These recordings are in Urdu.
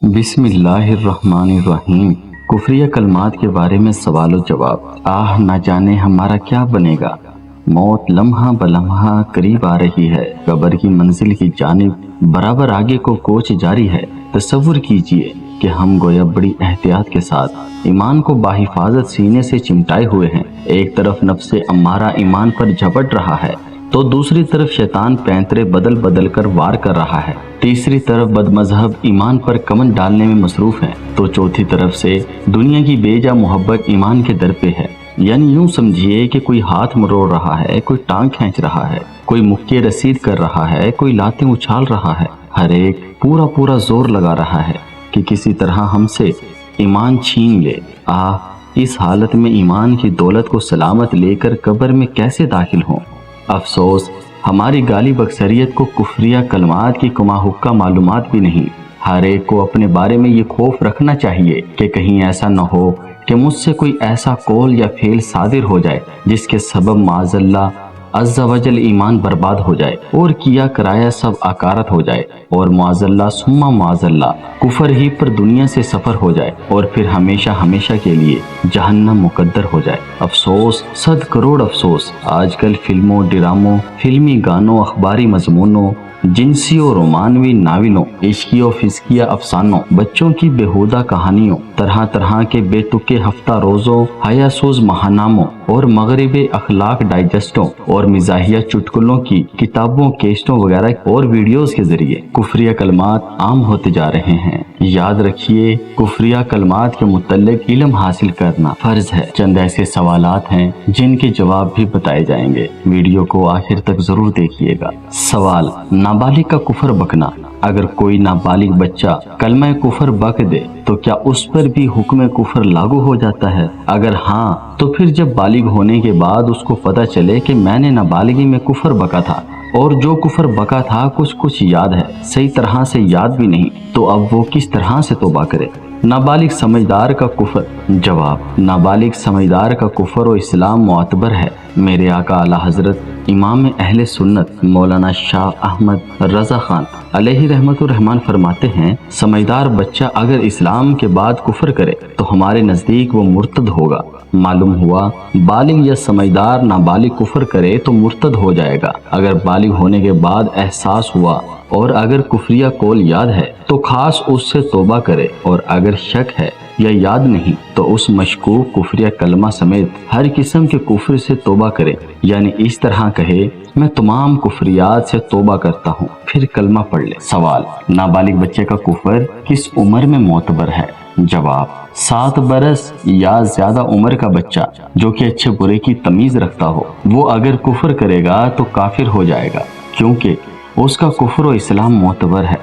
بسم اللہ الرحمن الرحیم۔ کفریہ کلمات کے بارے میں سوال و جواب۔ نہ جانے ہمارا کیا بنے گا، موت لمحہ بلمحہ قریب آ رہی ہے، قبر کی منزل کی جانب برابر آگے کو کوچ جاری ہے۔ تصور کیجئے کہ ہم گویا بڑی احتیاط کے ساتھ ایمان کو باحفاظت سینے سے چمٹائے ہوئے ہیں۔ ایک طرف نفس امارہ ایمان پر جھپٹ رہا ہے تو دوسری طرف شیطان پینترے بدل بدل کر وار کر رہا ہے، تیسری طرف بد مذہب ایمان پر کمن ڈالنے میں مصروف ہیں، تو چوتھی طرف سے دنیا کی بے جا محبت ایمان کے در پہ ہے۔ یعنی یوں سمجھیے کہ کوئی ہاتھ مروڑ رہا ہے، کوئی ٹانگ کھینچ رہا ہے، کوئی مکے رسید کر رہا ہے، کوئی لاتیں اچھال رہا ہے، ہر ایک پورا زور لگا رہا ہے کہ کسی طرح ہم سے ایمان چھین لے۔ اس حالت میں ایمان کی دولت کو سلامت لے کر قبر میں کیسے داخل ہوں؟ افسوس، ہماری غالب اکثریت کو کفریہ کلمات کی کما حقہ معلومات بھی نہیں۔ ہر ایک کو اپنے بارے میں یہ خوف رکھنا چاہیے کہ کہیں ایسا نہ ہو کہ مجھ سے کوئی ایسا قول یا فعل صادر ہو جائے جس کے سبب معاذ اللہ عز و جل ایمان برباد ہو جائے اور کیا کرایا سب اکارت ہو جائے، اور معاذ اللہ ثم معاذ اللہ کفر ہی پر دنیا سے سفر ہو جائے اور پھر ہمیشہ کے لیے جہنم مقدر ہو جائے۔ افسوس، 100 کروڑ افسوس، آج کل فلموں، ڈراموں، فلمی گانوں، اخباری مضمونوں، جنسی و رومانوی ناولوں، عشقی و فسقیہ افسانوں، بچوں کی بیہودہ کہانیوں، طرح کے بے تکے ہفتہ روزوں، حیا سوز ماہناموں اور مغرب اخلاق ڈائجسٹوں اور مزاحیہ چٹکلوں کی کتابوں، کیسٹوں وغیرہ اور ویڈیوز کے ذریعے کفریہ کلمات عام ہوتے جا رہے ہیں۔ یاد رکھیے، کفریہ کلمات کے متعلق علم حاصل کرنا فرض ہے۔ چند ایسے سوالات ہیں جن کے جواب بھی بتائے جائیں گے، ویڈیو کو آخر تک ضرور دیکھیے گا۔ سوال: نابالغ کا کفر بکنا۔ اگر کوئی نابالغ بچہ کلمہ کفر بک دے تو کیا اس پر بھی حکم کفر لاگو ہو جاتا ہے؟ اگر ہاں تو پھر جب بالغ ہونے کے بعد اس کو پتہ چلے کہ میں نے نابالغی میں کفر بکا تھا اور جو کفر بکا تھا کچھ یاد ہے، صحیح طرح سے یاد بھی نہیں، تو اب وہ کس طرح سے توبہ کرے؟ نابالغ سمجھدار کا کفر۔ جواب: نابالغ سمجھدار کا کفر و اسلام معتبر ہے۔ میرے آقا اعلی حضرت امام اہل سنت مولانا شاہ احمد رضا خان علیہ رحمت الرحمن فرماتے ہیں، سمجھدار بچہ اگر اسلام کے بعد کفر کرے تو ہمارے نزدیک وہ مرتد ہوگا۔ معلوم ہوا بالغ یا سمجھدار نابالغ کفر کرے تو مرتد ہو جائے گا۔ اگر بالغ ہونے کے بعد احساس ہوا اور اگر کفریہ قول یاد ہے تو خاص اس سے توبہ کرے، اور اگر شک ہے یا یاد نہیں تو اس مشکوک کفریہ کلمہ سمیت ہر قسم کے کفر سے توبہ کرے۔ یعنی اس طرح کہے، میں تمام کفریات سے توبہ کرتا ہوں، پھر کلمہ پڑھ لے۔ سوال: نابالغ بچے کا کفر کس عمر میں معتبر ہے؟ جواب: 7 برس یا زیادہ عمر کا بچہ جو کہ اچھے برے کی تمیز رکھتا ہو، وہ اگر کفر کرے گا تو کافر ہو جائے گا، کیونکہ اس کا کفر و اسلام معتبر ہے۔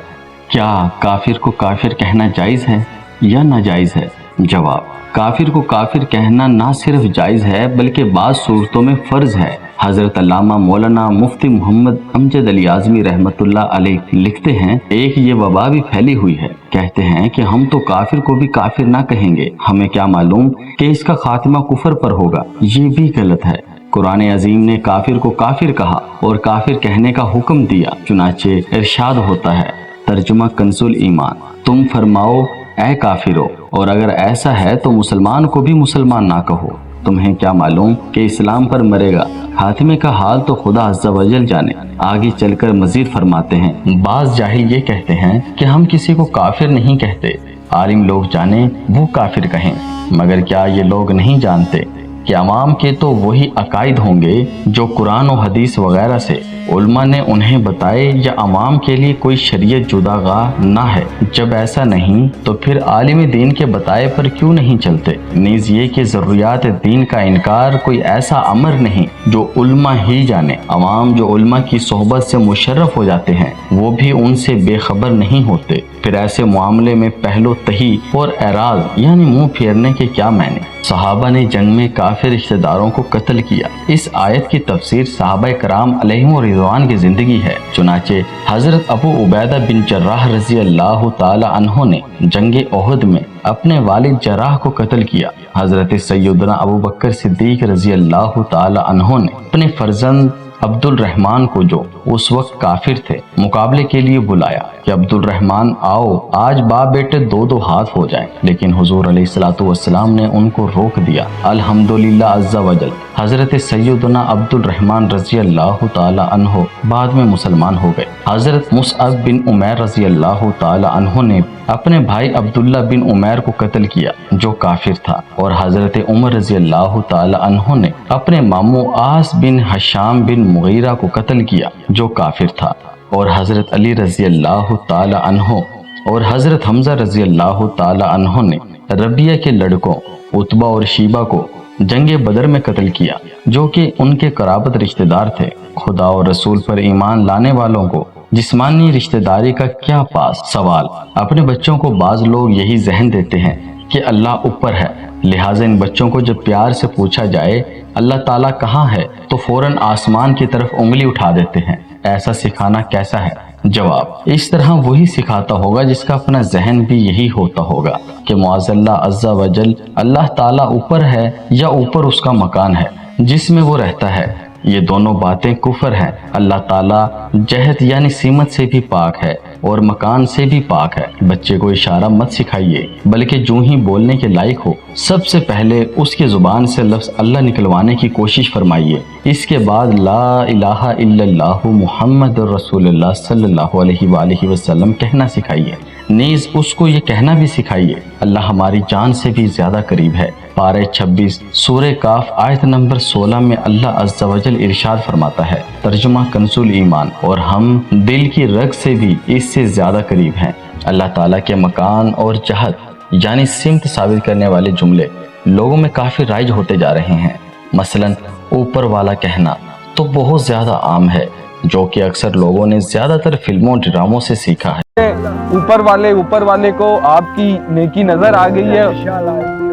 کیا کافر کو کافر کہنا جائز ہے یا ناجائز ہے؟ جواب: کافر کو کافر کہنا نہ صرف جائز ہے بلکہ بعض صورتوں میں فرض ہے۔ حضرت علامہ مولانا مفتی محمد امجد علی اعظمی رحمت اللہ علیہ لکھتے ہیں، ایک یہ وبا بھی پھیلی ہوئی ہے، کہتے ہیں کہ ہم تو کافر کو بھی کافر نہ کہیں گے، ہمیں کیا معلوم کہ اس کا خاتمہ کفر پر ہوگا۔ یہ بھی غلط ہے۔ قرآن عظیم نے کافر کو کافر کہا اور کافر کہنے کا حکم دیا، چنانچہ ارشاد ہوتا ہے، ترجمہ کنز الایمان، تم فرماؤ اے کافرو، اور اگر ایسا ہے تو مسلمان کو بھی مسلمان نہ کہو، تمہیں کیا معلوم کہ اسلام پر مرے گا؟ خاتمے کا حال تو خدا عز و جل جانے۔ آگے چل کر مزید فرماتے ہیں، بعض جاہل یہ کہتے ہیں کہ ہم کسی کو کافر نہیں کہتے، عالم لوگ جانیں وہ کافر کہیں، مگر کیا یہ لوگ نہیں جانتے کہ عوام کے تو وہی عقائد ہوں گے جو قرآن و حدیث وغیرہ سے علماء نے انہیں بتائے، یا عوام کے لیے کوئی شریعت جدا گاہ نہ ہے؟ جب ایسا نہیں تو پھر عالم دین کے بتائے پر کیوں نہیں چلتے؟ نیز یہ کہ ضروریات دین کا انکار کوئی ایسا امر نہیں جو علماء ہی جانے۔ عوام جو علماء کی صحبت سے مشرف ہو جاتے ہیں وہ بھی ان سے بے خبر نہیں ہوتے۔ پھر ایسے معاملے میں پہلو تہی اور اعراض یعنی منہ پھیرنے کے کیا معنی؟ صحابہ نے جنگ میں کافر رشتہ داروں کو قتل کیا۔ اس آیت کی تفسیر صحابہ کرام علیہم رضوان کی زندگی ہے۔ چنانچہ حضرت ابو عبیدہ بن جراح رضی اللہ تعالی عنہ نے جنگ احد میں اپنے والد جراح کو قتل کیا۔ حضرت سیدنا ابو بکر صدیق رضی اللہ تعالی عنہ نے اپنے فرزند عبد الرحمن کو جو اس وقت کافر تھے مقابلے کے لیے بلایا کہ عبد الرحمن آؤ آج باپ بیٹے دو دو ہاتھ ہو جائیں، لیکن حضور علیہ الصلوۃ والسلام نے ان کو روک دیا۔ الحمدللہ عز وجل حضرت سیدنا عبد الرحمن رضی اللہ تعالی عنہ بعد میں مسلمان ہو گئے۔ حضرت مصعب بن عمیر رضی اللہ تعالی عنہ نے اپنے بھائی عبداللہ بن عمیر کو قتل کیا جو کافر تھا، اور حضرت عمر رضی اللہ تعالی عنہ نے اپنے ماموں عاص بن ہشام بن مغیرہ کو قتل کیا جو کافر تھا، اور حضرت علی رضی اللہ تعالی عنہ اور حضرت حمزہ رضی اللہ تعالی عنہ نے ربیہ کے لڑکوں عتبہ اور شیبہ کو جنگ بدر میں قتل کیا جو کہ ان کے قرابت رشتہ دار تھے۔ خدا اور رسول پر ایمان لانے والوں کو جسمانی رشتہ داری کا کیا پاس؟ سوال: اپنے بچوں کو بعض لوگ یہی ذہن دیتے ہیں کہ اللہ اوپر ہے، لہٰذا ان بچوں کو جب پیار سے پوچھا جائے اللہ تعالیٰ کہاں ہے تو فوراً آسمان کی طرف انگلی اٹھا دیتے ہیں۔ ایسا سکھانا کیسا ہے؟ جواب: اس طرح وہی سکھاتا ہوگا جس کا اپنا ذہن بھی یہی ہوتا ہوگا کہ معاذ اللہ عز وجل اللہ تعالیٰ اوپر ہے یا اوپر اس کا مکان ہے جس میں وہ رہتا ہے۔ یہ دونوں باتیں کفر ہیں۔ اللہ تعالیٰ جہت یعنی سمت سے بھی پاک ہے اور مکان سے بھی پاک ہے۔ بچے کو اشارہ مت سکھائیے، بلکہ جو ہی بولنے کے لائق ہو سب سے پہلے اس کی زبان سے لفظ اللہ نکلوانے کی کوشش فرمائیے، اس کے بعد لا الہ الا اللہ محمد رسول اللہ صلی اللہ علیہ وآلہ وسلم کہنا سکھائیے، نیز اس کو یہ کہنا بھی سکھائیے اللہ ہماری جان سے بھی زیادہ قریب ہے۔ پارہ 26 سورہ کاف آیت نمبر 16 میں اللہ عز و جل ارشاد فرماتا ہے، ترجمہ کنز الایمان، اور ہم دل کی رگ سے بھی اس سے زیادہ قریب ہیں۔ اللہ تعالیٰ کے مکان اور جہت یعنی سمت ثابت کرنے والے جملے لوگوں میں کافی رائج ہوتے جا رہے ہیں۔ مثلاً اوپر والا کہنا تو بہت زیادہ عام ہے، جو کہ اکثر لوگوں نے زیادہ تر فلموں ڈراموں سے سیکھا ہے۔ اوپر والے کو آپ کی نیکی نظر آ گئی ہے،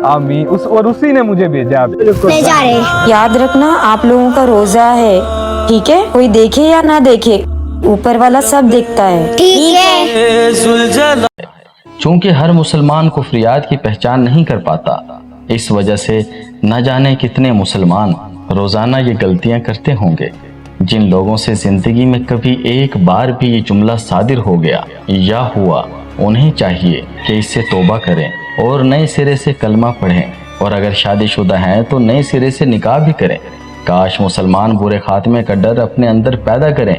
آمین، اور اسی نے مجھے بھیجا۔ یاد رکھنا آپ لوگوں کا روزہ ہے، ٹھیک ہے؟ کوئی دیکھے یا نہ دیکھے اوپر والا سب دیکھتا ہے، ٹھیک ہے؟ چونکہ ہر مسلمان کفریات کی پہچان نہیں کر پاتا، اس وجہ سے نہ جانے کتنے مسلمان روزانہ یہ غلطیاں کرتے ہوں گے۔ جن لوگوں سے زندگی میں کبھی ایک بار بھی یہ جملہ صادر ہو گیا یا ہوا، انہیں چاہیے کہ اس سے توبہ کریں اور نئے سرے سے کلمہ پڑھیں، اور اگر شادی شدہ ہیں تو نئے سرے سے نکاح بھی کریں۔ کاش مسلمان برے خاتمے کا ڈر اپنے اندر پیدا کریں،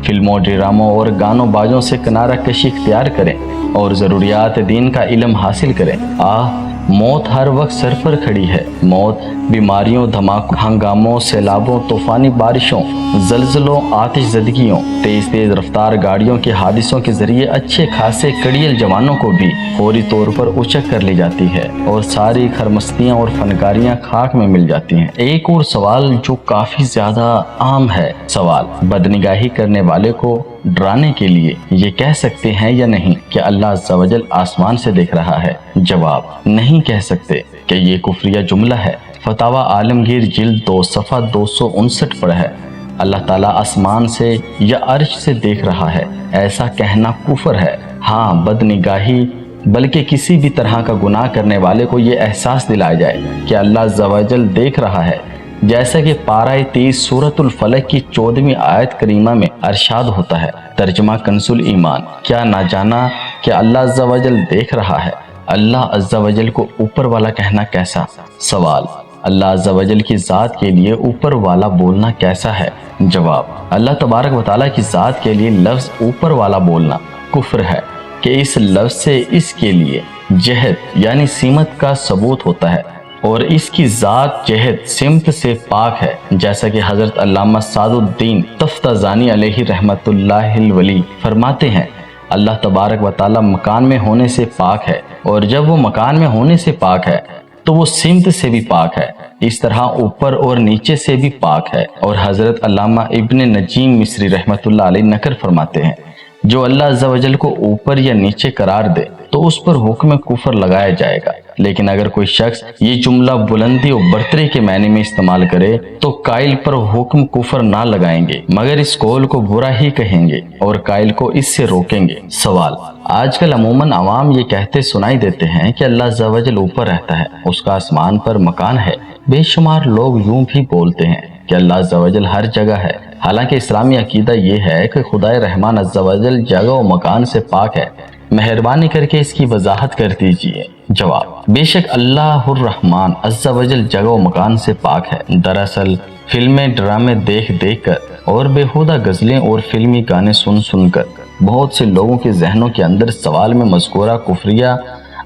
فلموں ڈراموں اور گانوں بازوں سے کنارہ کشی اختیار کریں اور ضروریات دین کا علم حاصل کریں۔ موت ہر وقت سر پر کھڑی ہے۔ موت بیماریوں، دھماکوں، ہنگاموں، سیلابوں، طوفانی بارشوں، زلزلوں، آتش زدگیوں، تیز رفتار گاڑیوں کے حادثوں کے ذریعے اچھے خاصے کڑیل جوانوں کو بھی فوری طور پر اچک کر لے جاتی ہے اور ساری خرمستیاں اور فنکاریاں خاک میں مل جاتی ہیں۔ ایک اور سوال جو کافی زیادہ عام ہے، سوال: بدنگاہی کرنے والے کو ڈرانے کے لیے یہ کہہ سکتے ہیں یا نہیں کہ اللہ عز و جل آسمان سے دیکھ رہا ہے؟ جواب: نہیں کہہ سکتے کہ یہ کفریہ جملہ ہے۔ فتاوی عالمگیر جلد 2 صفحہ 259 پر ہے، اللہ تعالیٰ آسمان سے یا عرش سے دیکھ رہا ہے، ایسا کہنا کفر ہے۔ ہاں، بد نگاہی بلکہ کسی بھی طرح کا گناہ کرنے والے کو یہ احساس دلایا جائے کہ اللہ عز و جل دیکھ رہا ہے، جیسا کہ پارہ 30 سورۃ الفلق کی 14ویں آیت کریمہ میں ارشاد ہوتا ہے، ترجمہ کنز الایمان: کیا نہ جانا کہ اللہ عز و جل دیکھ رہا ہے؟ اللہ عز و جل کو اوپر والا کہنا کیسا؟ سوال: اللہ عز و جل کی ذات کے لیے اوپر والا بولنا کیسا ہے؟ جواب: اللہ تبارک و تعالیٰ کی ذات کے لیے لفظ اوپر والا بولنا کفر ہے کہ اس لفظ سے اس کے لیے جہت یعنی سمت کا ثبوت ہوتا ہے اور اس کی ذات جہت سمت سے پاک ہے، جیسا کہ حضرت علامہ سعد الدین تفتازانی علیہ رحمت اللہ الولی فرماتے ہیں، اللہ تبارک و تعالیٰ مکان میں ہونے سے پاک ہے، اور جب وہ مکان میں ہونے سے پاک ہے تو وہ سمت سے بھی پاک ہے، اس طرح اوپر اور نیچے سے بھی پاک ہے۔ اور حضرت علامہ ابن نجیم مصری رحمت اللہ علیہ نقل فرماتے ہیں، جو اللہ عز و جل کو اوپر یا نیچے قرار دے تو اس پر حکم کفر لگایا جائے گا، لیکن اگر کوئی شخص یہ جملہ بلندی و برتری کے معنی میں استعمال کرے تو قائل پر حکم کفر نہ لگائیں گے، مگر اس قول کو برا ہی کہیں گے اور قائل کو اس سے روکیں گے۔ سوال: آج کل عموماً عوام یہ کہتے سنائی دیتے ہیں کہ اللہ عز و جل اوپر رہتا ہے، اس کا آسمان پر مکان ہے۔ بے شمار لوگ یوں بھی بولتے ہیں کہ اللہ عز و جل ہر جگہ ہے، حالانکہ اسلامی عقیدہ یہ ہے کہ خدائے رحمان عز و جل جگہ و مکان سے پاک ہے، مہربانی کر کے اس کی وضاحت کر دیجئے۔ جواب: بے شک اللہ الرحمن عز و جل جگہ و مکان سے پاک ہے۔ دراصل فلمیں ڈرامے دیکھ دیکھ کر اور بیہودہ غزلیں اور فلمی گانے سن سن کر بہت سے لوگوں کے ذہنوں کے اندر سوال میں مذکورہ کفریہ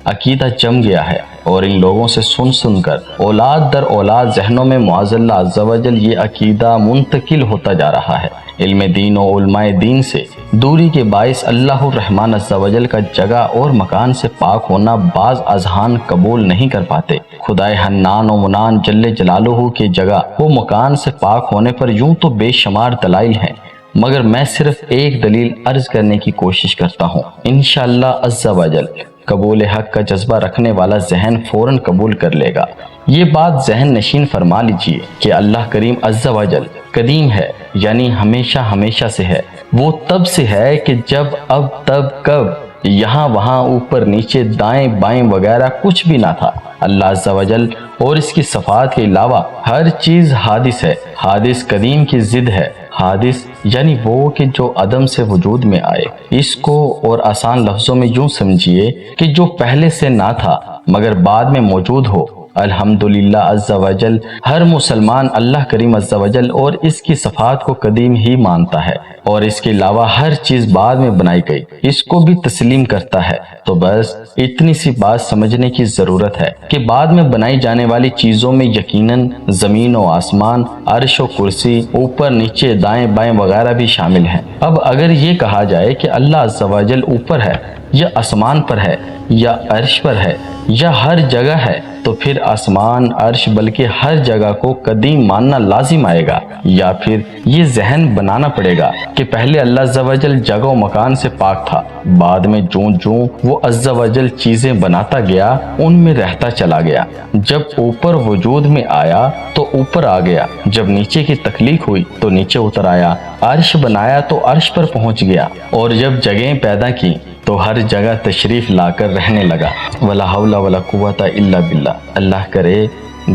عقیدہ جم گیا ہے، اور ان لوگوں سے سن سن کر اولاد در اولاد ذہنوں میں معاذ اللہ عز و جل یہ عقیدہ منتقل ہوتا جا رہا ہے۔ علم دین و علماء دین سے دوری کے باعث اللہ الرحمن عز و جل کا جگہ اور مکان سے پاک ہونا بعض اذہان قبول نہیں کر پاتے۔ خدائے حنان و منان جل جلالہ کے جگہ و مکان سے پاک ہونے پر یوں تو بے شمار دلائل ہیں، مگر میں صرف ایک دلیل عرض کرنے کی کوشش کرتا ہوں۔ انشاءاللہ عز و جل قبول حق کا جذبہ رکھنے والا ذہن فوراً قبول کر لے گا۔ یہ بات ذہن نشین فرما لیجئے کہ اللہ کریم عز و جل قدیم ہے، یعنی ہمیشہ ہمیشہ سے ہے۔ وہ تب سے ہے کہ جب، اب، تب، کب، یہاں وہاں، اوپر نیچے، دائیں بائیں وغیرہ کچھ بھی نہ تھا۔ اللہ عز و جل اور اس کی صفات کے علاوہ ہر چیز حادث ہے۔ حادث قدیم کی ضد ہے۔ حادث یعنی وہ کہ جو عدم سے وجود میں آئے۔ اس کو اور آسان لفظوں میں یوں سمجھیے کہ جو پہلے سے نہ تھا مگر بعد میں موجود ہو۔ الحمدللہ عز و جل ہر مسلمان اللہ کریم عز و جل اور اس کی صفات کو قدیم ہی مانتا ہے، اور اس کے علاوہ ہر چیز بعد میں بنائی گئی اس کو بھی تسلیم کرتا ہے۔ تو بس اتنی سی بات سمجھنے کی ضرورت ہے کہ بعد میں بنائی جانے والی چیزوں میں یقیناً زمین و آسمان، عرش و کرسی، اوپر نیچے، دائیں بائیں وغیرہ بھی شامل ہیں۔ اب اگر یہ کہا جائے کہ اللہ عز و جل اوپر ہے یا آسمان پر ہے یا عرش پر ہے یا ہر جگہ ہے، تو پھر آسمان، عرش بلکہ ہر جگہ کو قدیم ماننا لازم آئے گا، یا پھر یہ ذہن بنانا پڑے گا کہ پہلے اللہ عز و جل جگہ و مکان سے پاک تھا، بعد میں جوں جوں وہ عز و جل چیزیں بناتا گیا ان میں رہتا چلا گیا۔ جب اوپر وجود میں آیا تو اوپر آ گیا، جب نیچے کی تخلیق ہوئی تو نیچے اتر آیا، عرش بنایا تو عرش پر پہنچ گیا، اور جب جگہیں پیدا کی تو ہر جگہ تشریف لا کر رہنے لگا۔ ولا حول ولا قوت الا باللہ۔ اللہ کرے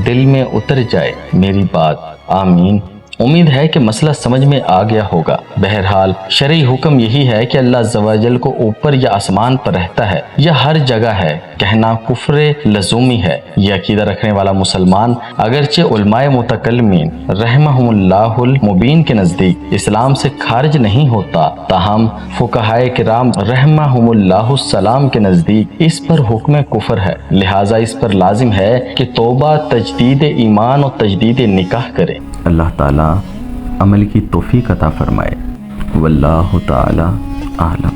دل میں اتر جائے میری بات، آمین۔ امید ہے کہ مسئلہ سمجھ میں آ گیا ہوگا۔ بہرحال شرعی حکم یہی ہے کہ اللہ عز و جل کو اوپر یا آسمان پر رہتا ہے یا ہر جگہ ہے کہنا کفر لزومی ہے۔ یہ عقیدہ رکھنے والا مسلمان اگرچہ علماء متکلمین رحمہم اللہ المبین کے نزدیک اسلام سے خارج نہیں ہوتا، تاہم فقہائے کرام رحمہم اللہ السلام کے نزدیک اس پر حکم کفر ہے، لہٰذا اس پر لازم ہے کہ توبہ، تجدید ایمان اور تجدید نکاح کرے۔ اللہ تعالیٰ عمل کی توفیق عطا فرمائے۔ واللہ تعالیٰ اعلم۔